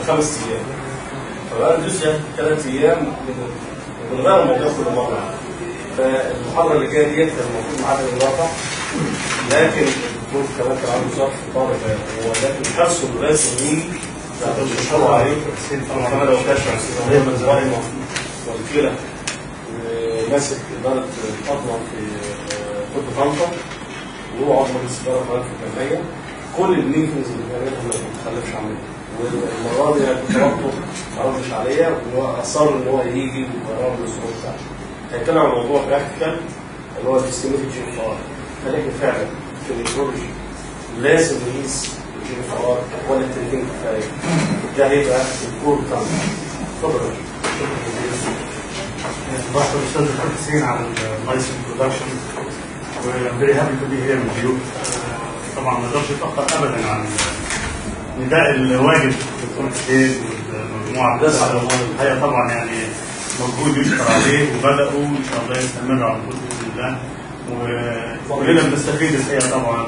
5 أيام. فبقى الجزء 3 أيام بنغير الموضوع كل مرة. فالمحاضرة اللي جاية ديت كان المفروض معانا الواقع، لكن الدكتور كمان كان عنده ظرف طارئ، ولكن حرصه لازم يجي يشتغلوا عليه. طبعا كمان Okasha هي مزرعة وكيلة ماسك إدارة الأطلع في طب طنطا، وهو عضو مجلس الإدارة كمان في الجمعية. كل الميتنجز اللي بنعملها ما بنتخلفش عنها، والمرة دي أنا كنت برضه ما ردش عليا، وهو أصر إن هو يجي ويقرر الظروف بتاعته. هيتكلم عن موضوع براكتيكال اللي هو الاستيميتد GFR. فلكن فعلا في النيورولوجي لازم نقيس GFR ولا التريتين كفايه. ده هيبقى الكور بتاعنا. اتفضل يا باشا. صباح الخير أستاذ حسين على النايس انترودكشن، و very happy to be here with you. طبعا ما اقدرش اتاخر ابدا عن نداء الواجب دكتور حسين والمجموعه الحقيقه. طبعا يعني مجهود يشكر عليه، وبداوا ان شاء الله يستمر على طول باذن الله، وكلنا بنستفيد الحقيقه. طبعا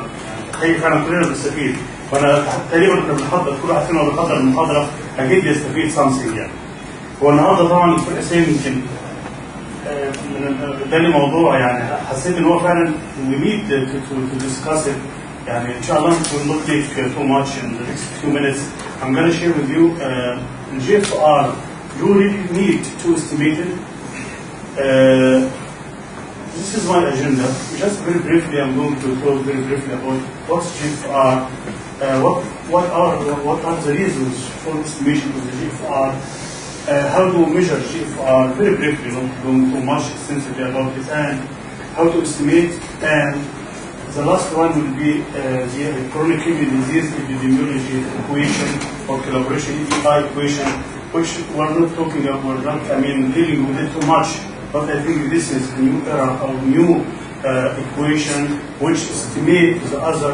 الحقيقه فعلا كلنا بنستفيد، وانا تقريبا كنا بنحضر كل واحد فينا بيحضر المحاضره اكيد يستفيد سامثينج يعني. هو النهارده طبعا دكتور حسين يمكن اداني موضوع يعني حسيت ان هو فعلا we need to discuss it. يعني ان شاء الله will not take too much in the next few minutes. I'm going to share with you GFR. You really need to estimate it. This is my agenda. Just very briefly, I'm going to talk very briefly about what's GFR, what are the reasons for estimation of the GFR, how to measure GFR, very briefly, not going too much extensively about it, and how to estimate. And the last one will be the chronic kidney disease epidemiology equation or collaboration EPI equation, which we're not talking about, we're not, dealing with it too much, but I think this is a new era or new equation which estimate the other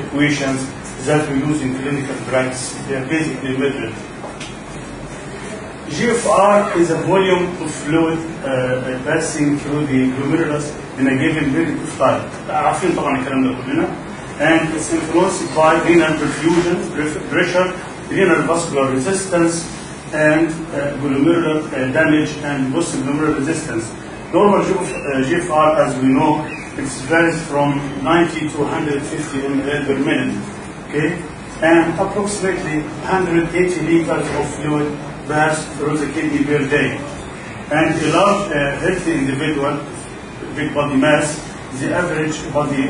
equations that we use in clinical practice. They are basically measured. GFR is a volume of fluid passing through the glomerulus in a given period of time. عارفين طبعا الكلام ده كلنا. And it's influenced by renal perfusion, pressure, renal vascular resistance, and glomerular damage and post-glomerular resistance. Normal GFR, as we know, it varies from 90 to 150 ml per minute, okay? And approximately 180 liters of fluid pass through the kidney per day. And a large healthy individual, big body mass, the average body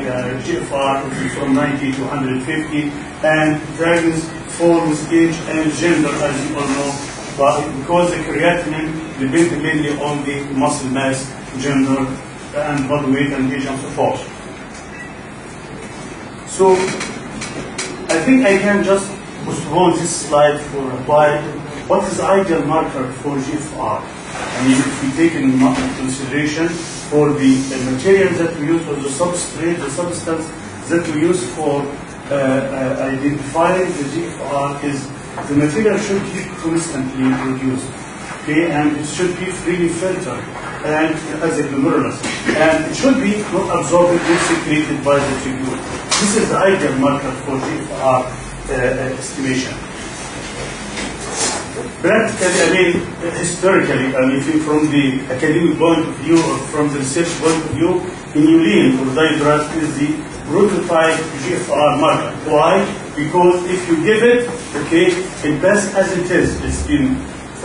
GFR is from 90 to 150, and varies with age and gender, as you all know, but because the creatinine depends mainly on the muscle mass, gender, and body weight and age and so forth. So I think I can just postpone this slide for a while. What is the ideal marker for GFR? If we take in consideration for the material that we use, for the substrate, the substance that we use for identifying the GFR is the material should be constantly produced, okay, and it should be freely filtered and as a glomerulus, and it should be not absorbed or secreted by the tubule. This is the ideal marker for GFR estimation. Practically, historically, from the academic point of view or from the research point of view, inulin or diadrag is the prototype GFR marker. Why? Because if you give it, okay, it passes as it is. It's been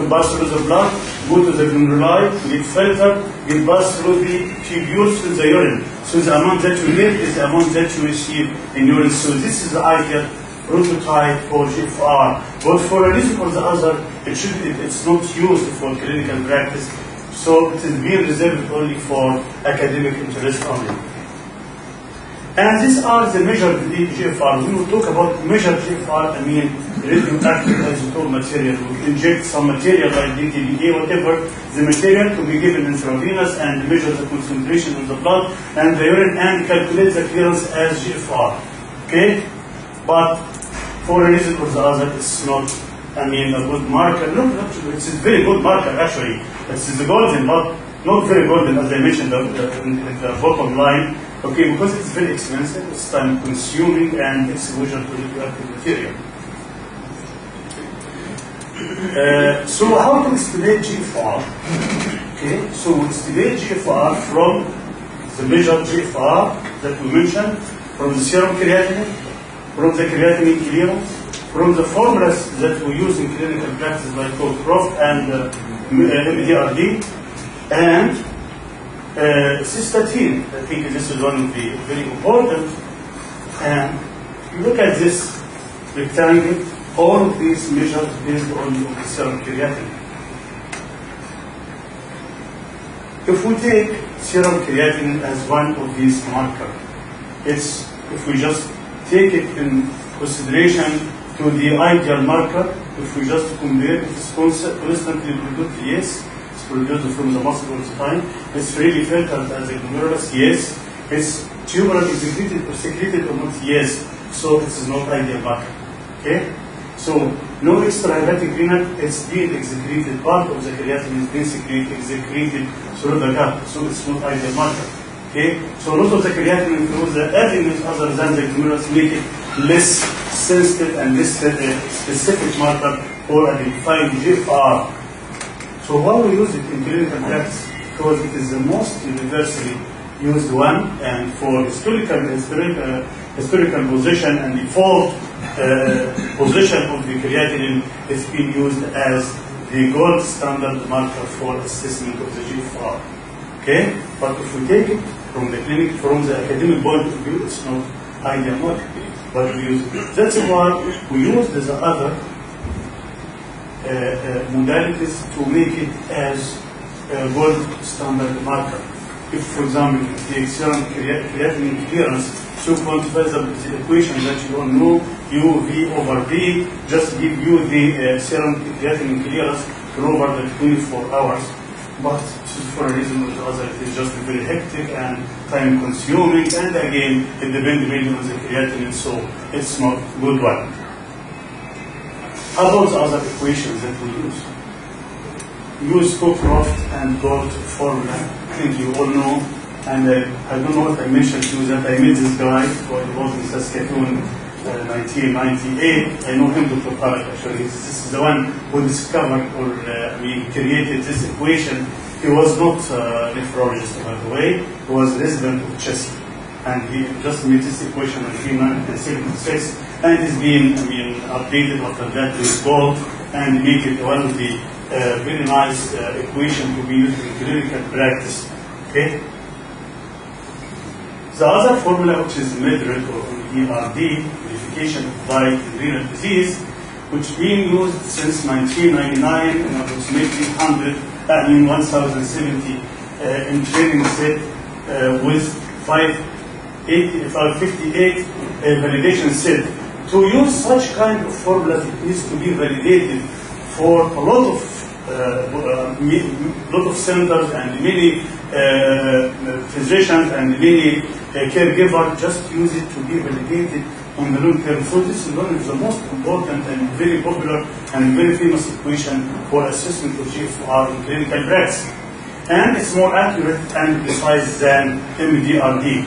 passed through the blood, go to the glomeruli, get filtered, get passed through the tubules to the urine. So the amount that you get is the amount that you receive in urine. So this is the ideal prototype for GFR. But for a reason or the other, it's not used for clinical practice. So it is being reserved only for academic interest only. And these are the measured GFR. When we talk about measured GFR, radioactive isotope material. We inject some material like DTBA, whatever, the material to be given intravenous and measure the concentration in the blood and the urine and calculate the clearance as GFR. Okay? But for a reason or the other, it's not, a good marker. No, it's a very good marker actually. It's the golden, but not very golden as I mentioned in the bottom line. Okay, because it's very expensive, it's time consuming and exposure to radioactive material. So how to estimate GFR? Okay, so we estimate GFR from the measured GFR that we mentioned, from the serum creatinine, from the creatinine clearance, from the formulas that we use in clinical practice like Prof and MDRD, and cystatin. I think this is one of the very important. And you look at this rectangle, all of these measures based on the serum creatinine. If we take serum creatinine as one of these markers, if we just take it in consideration to the ideal marker, if we just compare, it's constantly produced, yes, it's produced from the muscle all the time, it's really filtered as a glomerulus, yes, it's tubular executed or secreted or not, yes, so it is not ideal marker, okay? So no extrahepatic renal, it's being excreted, part of the creatinine is being excreted through the gut, so it's not ideal marker. Okay? So a lot of the creatinine through the avenues other than the glomerulus make it less sensitive and less specific marker for identifying GFR. So why we use it in clinical practice? Because it is the most universally used one, and for historical position and default position of the creatinine, it's been used as the gold standard marker for assessment of the GFR. Okay? But if we take it from the clinic, from the academic point of view, it's not ideal marker, but we use it. That's why we use the other modalities to make it as a gold standard marker. If, for example, you take serum creatinine clearance, so quantifies the equation that you all know, U, V over V, just give you the serum creatinine clearance over the 24 hours. But for a reason or the other, it is just very hectic and time consuming, and again, it depends mainly on the creatinine, so it's not a good one. How about the other equations that we use? Use Cockcroft and Gold formula. I think you all know, and I don't know if I mentioned to you that I met this guy who was in Saskatoon 1998. I know him, Dr. Park, actually. This is the one who discovered or we created this equation. He was not a nephrologist, by the way. He was a resident of Chester. And he just made this equation in 1976, and it's been updated after that with Gold, and make it one of the very nice equation to be used in clinical practice. Okay? The other formula, which is MDRD or MDRD, modification of diet in renal disease, which being used since 1999 in approximately 1,070 in training set with 558 validation set. To use such kind of formulas, it needs to be validated for a lot of centers and many physicians and many caregivers just use it to be validated on the long term. So this is one of the most important and very popular and very famous equation for assessment of GFR in clinical practice. And it's more accurate and precise than MDRD.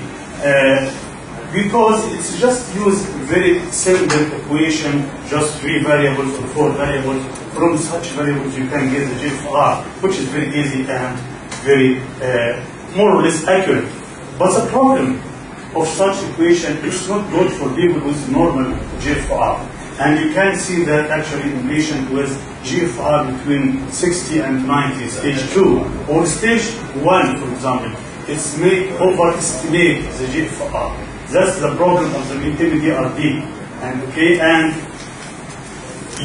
Because it's just used very simple equation, just 3 variables or 4 variables. From such variables you can get the GFR, which is very easy and very more or less accurate. But the problem of such equation is not good for people with normal GFR. And you can see that actually in patients with GFR between 60 and 90, stage 2, or stage 1, for example. It's may overestimate the GFR. That's the problem of the MDRD. And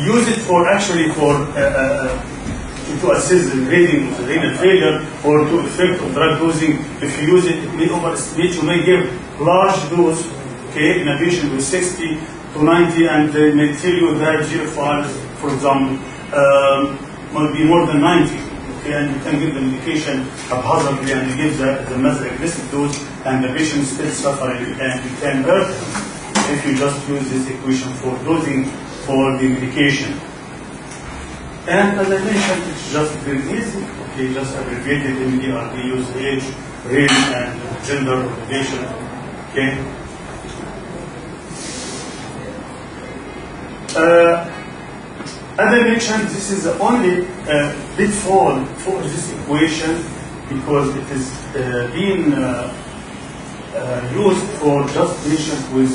use it for actually to assess the grading of the renal failure or to effect of drug dosing. If you use it, it may overestimate. You may give large dose, in a patient with 60 to 90, and they may tell you that GFR, for example, might be more than 90. And you can give the medication haphazardly and you give the most aggressive dose, and the patient still suffering, and you can hurt them if you just use this equation for dosing for the medication. And as I mentioned, it's just very easy. Just abbreviated MDRD, use age, race, and gender occupation. As I mentioned, this is the only pitfall for this equation because it is being used for just patients with,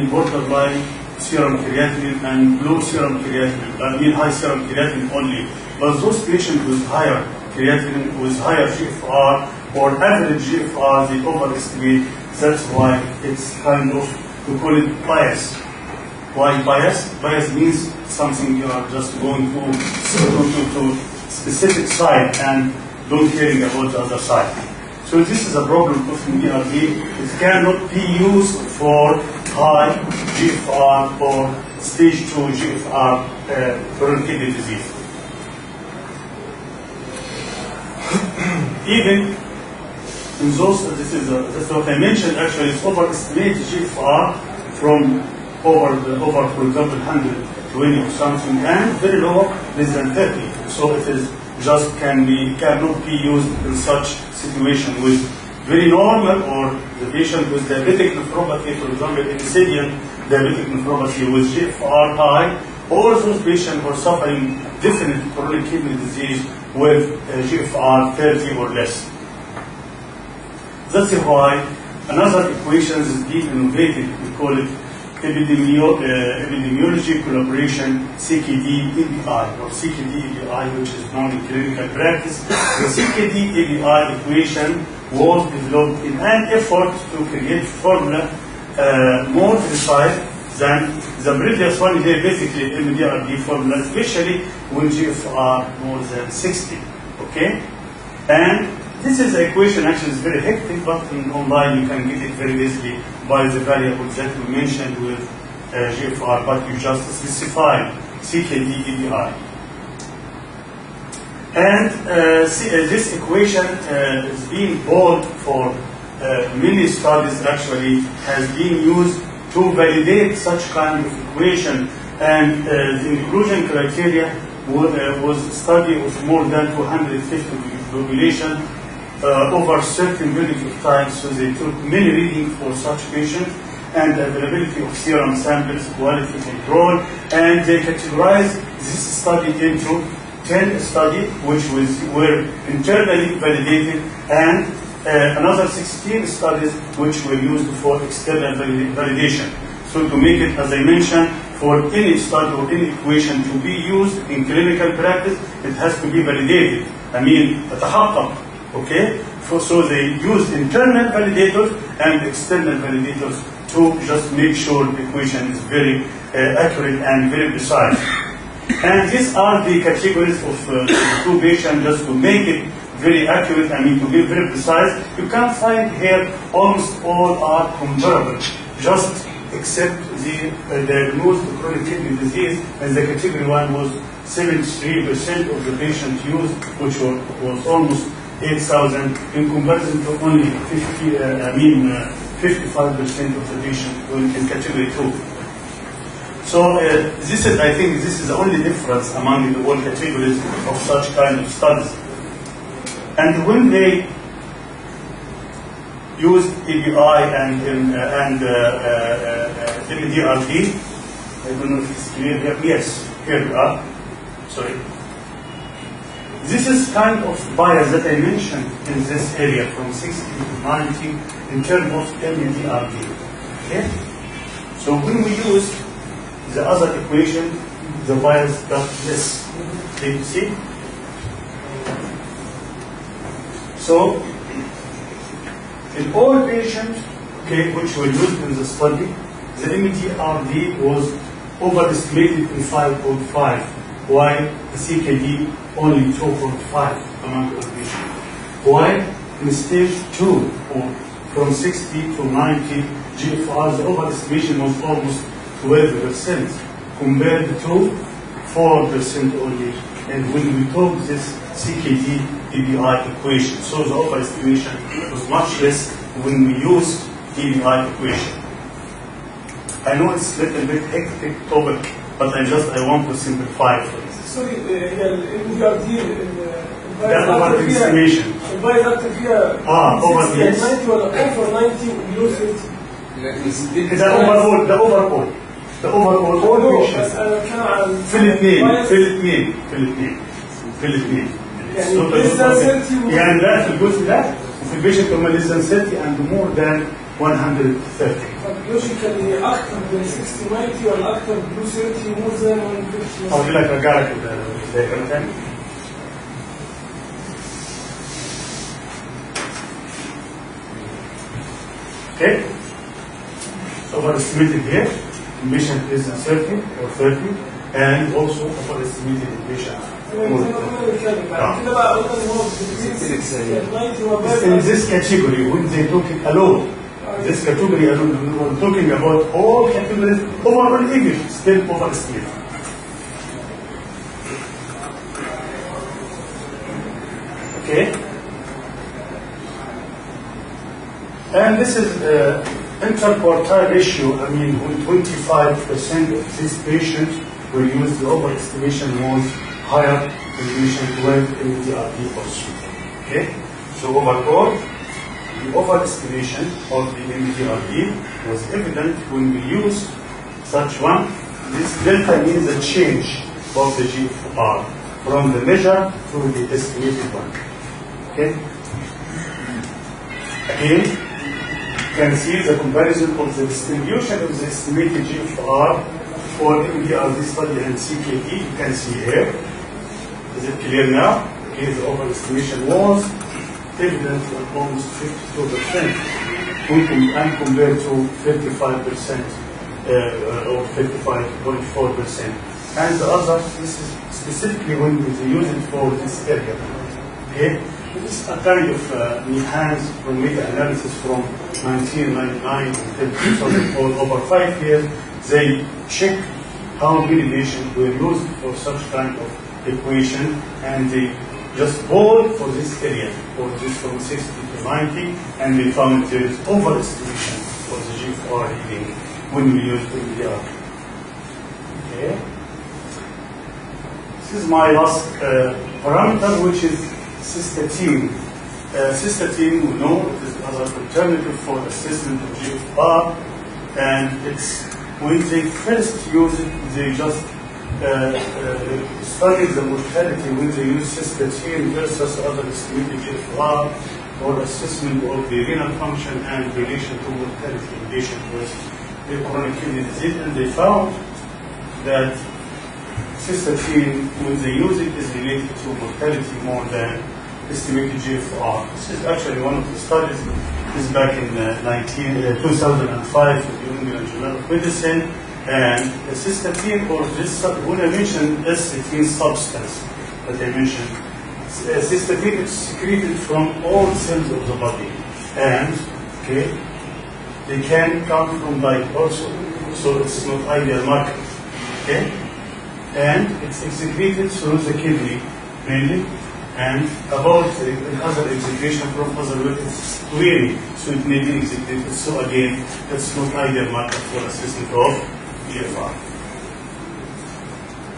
borderline serum creatinine and low serum creatinine, high serum creatinine only. But those patients with higher creatinine, with higher GFR or average GFR, they overestimate. That's why it's kind of, we call it bias. Why bias? Bias means something you are just going to specific side and don't caring about the other side. So this is a problem of MDRD. It cannot be used for high GFR or stage 2 GFR chronic kidney disease. Even in those, that's what I mentioned actually, it's overestimated GFR from over, for example, 120 or something, and very low, less than 30. So it is just cannot be used in such situation with very normal or the patient with diabetic nephropathy, for example, incipient diabetic nephropathy with GFR high, or those patients who are suffering definite chronic kidney disease with GFR 30 or less. That's why another equation is being innovated. We call it epidemiology collaboration CKD-EPI or CKD-EPI, which is known in clinical practice. The CKD-EPI equation was developed in an effort to create formula more precise than the previous one here, basically MDRD formula, especially when GFR more than 60. Okay? And this is the equation actually is very hectic, but online you can get it very easily by the variables that we mentioned with GFR, but you just specify CKD-EPI. And this equation is being bought for many studies actually, has been used to validate such kind of equation, and the inclusion criteria was a study of more than 250 population over certain period of time, so they took many readings for such patients and the availability of serum samples, quality control, and they categorized this study into 10 studies which were internally validated and another 16 studies which were used for external validation. So to make it, as I mentioned, for any study or any equation to be used in clinical practice, it has to be validated. تحقق. Okay? So they used internal validators and external validators to just make sure the equation is very accurate and very precise. And these are the categories of two patients, just to make it very accurate, to be very precise. You can find here almost all are comparable, just except the diagnosed chronic kidney disease, and the category 1 was 73% of the patients used, which was almost 8,000 in comparison to only 55% of the patients in category 2. So this is, I think, this is the only difference among the all categories of such kind of studies. And when they used EPI and MDRD, I don't know if it's clear here. Yes, here we are. Sorry. This is kind of bias that I mentioned in this area from 60 to 90 in terms of MDRD. Okay? So when we use the other equation, the bias got this. Can you see? So in all patients, okay, which were used in the study, the MDRD was overestimated in 5.5, while the CKD only 2.5 among all patients. While in stage 2, or from 60 to 90 GFR, the overestimation was almost 12% compared to 4% only. And when we took this CKD-EPI equation, so the overestimation was much less when we used EPI equation. I know it's a little bit hectic topic, but I want to simplify it for you. Sorry, MDRD, That's overestimation. البايز اكتر فيها over 90 ولا over 90 بلو 30. The overall. The overall all patients. كان عن في الاثنين يعني less than 30 يعني لا في الجزء ده وفي البيشنت هم less than 30 and more than 130. لوجيكالي اكثر من 60 90 ولا اكثر من 30 مور ذان 150. اقول لك ارجع لك الدايجرام تاني. Okay. Overestimated here, patient is 30 or 30, and also overestimated in patient. In this category, when they took it alone, this category alone, we were talking about all categories, overall even still overestimated. Okay? And this is interquartile ratio. I mean, when 25% of these patients were used, the overestimation was higher than patient with MDRD also. Okay? So overall, the overestimation of the MDRD was evident when we used such one. This delta means a change of the GFR from the measure to the estimated one. Okay? Again, you can see the comparison of the distribution of the estimated GFR for MDRD study and CKD. You can see here. Is it clear now? Okay, the overestimation was evident at almost 52% and compared to 35% or 35.4%. And the other, this is specifically when we use it for this area. Okay? This is a kind of enhanced from meta-analysis from 1999 until 2004, over 5 years. They check how many patients were used for such kind of equation, and they just bold for this area, for this from 60 to 90, and they found there is overestimation for the GFR reading when we use MDR. Okay. This is my last parameter, which is cystatin. Cystatin, we know, is another alternative for assessment of GFR, and it's when they first use it, they just study the mortality when they use cystatin versus other estimated GFR or assessment of the renal function and relation to mortality in patients with chronic kidney disease, and they found that cystatin, when they use it, is related to mortality more than estimated GFR. This is actually one of the studies. This is back in 2005 in the New England Journal of Medicine. And the cystatin, or this, when I mentioned cystatin substance that I mentioned, cystatin is secreted from all cells of the body. And, okay, they can come from diet also. So it's not ideal marker. Okay? And it's excreted through the kidney mainly, and about the other excretion from other organs, really, so it may be excreted. So again, that's not ideal marker for assessment of GFR.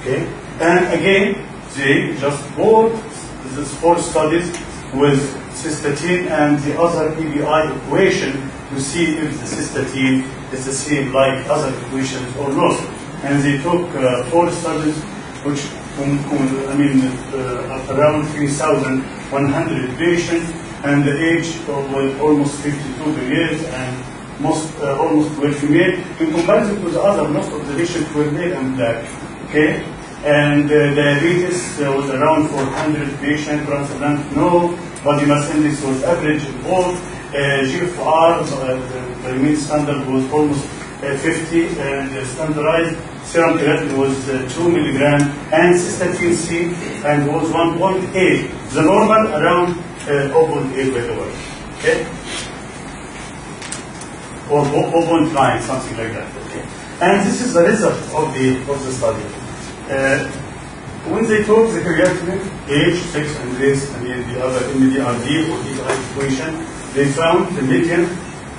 Okay? And again, they just bought these 4 studies with cystatin and the other EPI equation to see if the cystatin is the same like other equations or not. And they took 4 studies, which around 3,100 patients, and the age was almost 52 years, and almost were female. In comparison to the other, most of the patients were male and black. Okay, and diabetes was around 400 patients. Transplant, no. Body mass index was average in all. GFR, the mean standard was almost 50, and standardized serum creatinine was 2 milligrams, and Cystatin C and was 1.8. The normal around 0.8, by the way. Okay? Or 0.9, something like that. Okay? And this is the result of the study. When they took the creatinine, age, sex, and race, and the other MDRD or EPI equation, they found the median,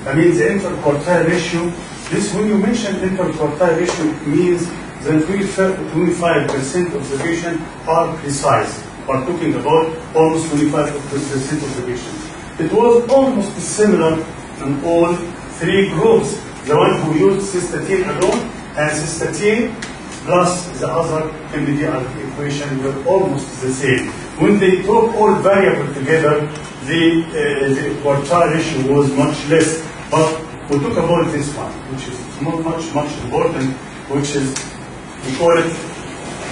the interquartile ratio. This, when you mention interquartile ratio, it means that 25% of the patients are precise. We're talking about almost 25% of the patients. It was almost similar in all 3 groups. The one who used cystatin alone and cystatin plus the other MDRD equation were almost the same. When they took all variables together, the quartile ratio was much less. But we talk about this one, which is much important, which is, we call it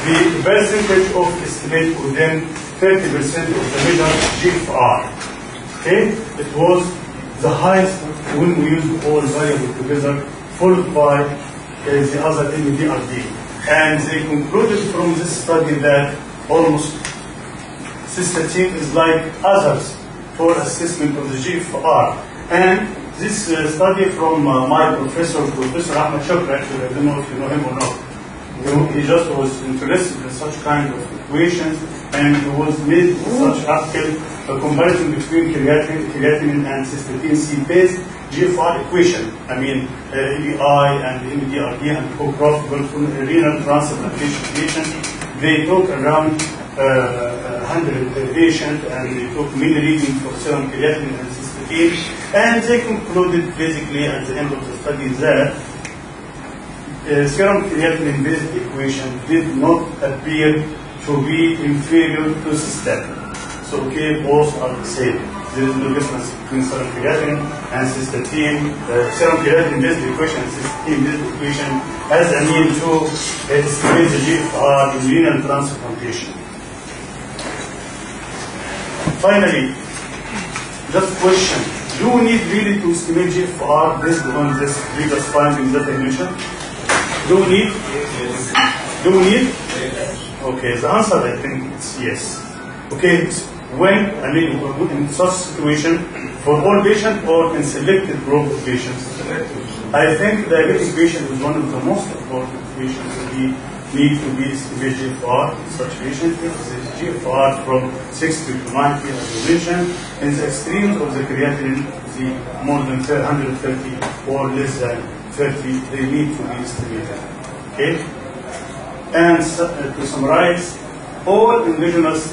the percentage of estimate within 30% of the measured GFR. Okay? It was the highest when we use all variables together, followed by the other MDRD. And they concluded from this study that almost cystatin is like others for assessment of the GFR. And this study from my professor, Professor Ahmed Shukr, actually, I don't know if you know him or not. He just was interested in such kind of equations, and he was made such article, a comparison between creatinine and Cystatin C based GFR equation. I mean, EPI and MDRD and co-prof renal transplantation patients. They took around 100 patients, and they took many readings for serum creatinine and cystatin, and they concluded basically at the end of the study that serum creatinine based equation did not appear to be inferior to cystatin. So, okay, both are the same. There is no difference between serum creatinine and cystatin. Serum creatinine based equation and cystatin based equation as a mean to estimate the GFR in renal transplantation. Finally, just question: do we need really to estimate GFR based on this previous findings that I mentioned? Do we need? Yes. Do we need? Yes. Okay, the answer I think is yes. Okay, when, I mean, in such situation, for all patients or in selected group of patients? I think diabetic patient is one of the most important patients that we need to be estimated GFR in such patients. If the GFR from 60 to 90, as we mentioned, in the extremes of the creatinine, the more than 130 or less than 30, they need to be estimated. Okay? And to summarize, all indigenous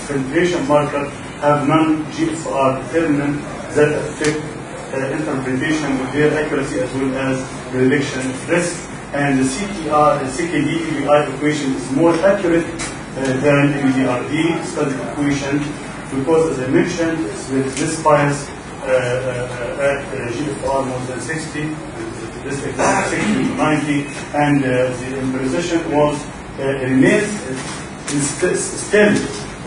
filtration markers have non-GFR determinant that affect interpretation of their accuracy as well as prediction of risk. And the CKD-EPI equation is more accurate than MDRD study equation because, as I mentioned, there is less bias at GFR more than 60. This is 60 to 90, and the imprecision was remains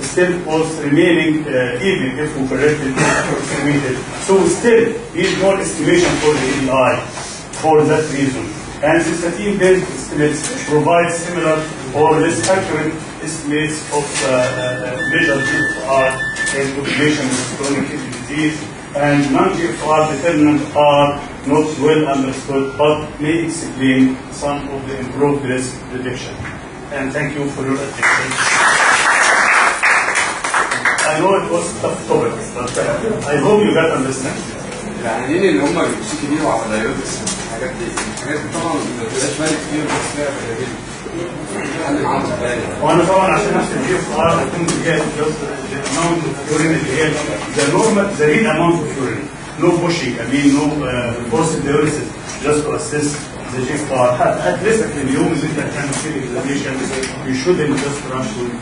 still was remaining even if we corrected estimated. So we still need more estimation for the EPI for that reason. And the cystatin-based estimates provide similar or less accurate estimates of measured GFR in population with chronic kidney disease. And non-GFR determinants are not well understood, but may explain some of the improved risk prediction. And thank you for your attention. I know it was tough topic, but I hope you got understand. العيانين اللي هم بيشتكوا على دايوتس الحاجات دي طبعا ما بتبقاش بالك كتير بس فيها حل معاهم ازاي؟ وانا طبعا عشان احسب GFR هكون جايب just the amount of urine اللي هي the normal, the real amount of urine. No pushing, I mean no forced diuresis, just to assess the GFR. At least في اليوم اللي انت هتعمل فيه examination, you shouldn't just rush with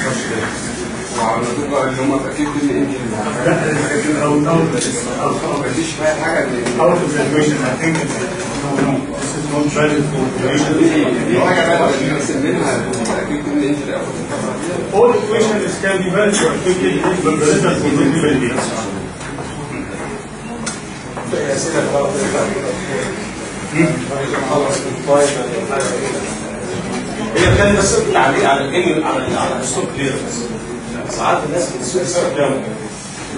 such diuresis. وعلى طول اللي هم اكيد كل انجل لا او مفيش فيها حاجه out of the equation. I think no, this is not valid for equation. دي حاجه بقى اللي بنسميها اكيد كل انجل All equations can be valid for equity, but the result will not be valid. هي كانت بس تعليق على الجيم على الستوب كليرنس. ساعات الناس بتسوق ستوب كليرنس.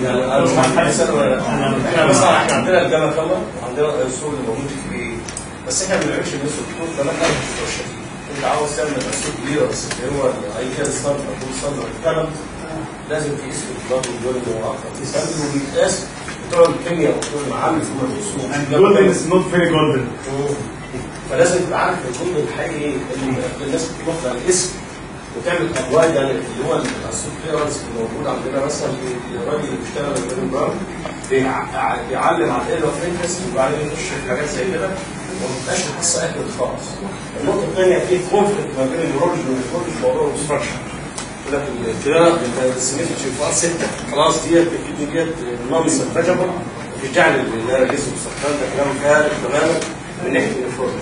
يعني انا مش عارف حاجه سنه ولا احنا مثلا عندنا الجامعه كلها عندنا السوق اللي موجود في بس احنا ما بنعملش الناس الدكتور كمان انت عاوز تعمل الستوب كليرنس اللي هو اي كان ستاندرد او ستاندرد الكلام لازم تقيس البلاد والجول اللي وبيتقاس بتوع الكيمياء وبتوع المعامل في السوق. Golden is not very golden. فلازم تبقى عارف الجول الحقيقي اللي الناس بتروح على الاسم وتعمل ابواب يعني اللي هو السوق كليرنس اللي موجود عندنا مثلا الراجل اللي بيشتغل في البرنامج بيعلم على الايرو فريكنسي وبعدين يخش في حاجات زي كده وما تبقاش القصه اهمت خالص. النقطه الثانيه في كونفليكت ما بين النيورولوجي والنيفرولوجي في موضوع الاوبستراكشن. يقول لك الكلى انت سميت الجي 6 خلاص ديت نون سفجبل في جعل النار جسم السرطان، ده كلام فارغ تماما من ناحيه النيفرولوجي.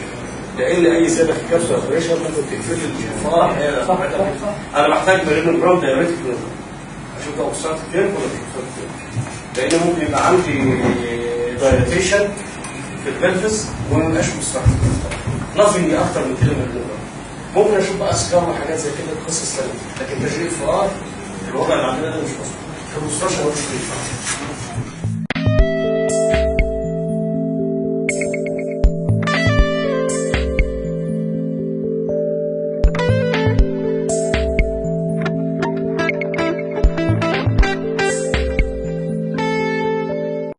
لان اي سبب في كبسه اوبريشن ممكن تقفل الجفار. انا محتاج مريم جرام دايركت اشوف ده اوبستراكت كيرف ولا مش اوبستراكت كيرف، لان ممكن يبقى عندي دايليتيشن في البلفس وما يبقاش اوبستراكت. نظري اكتر من كده من الجرام. ممكن اشوف بقى سكار وحاجات زي كده قصص ثانيه، لكن تشريح فؤاد الوضع اللي عندنا ده مش مظبوط. في المستشفى مش بينفع.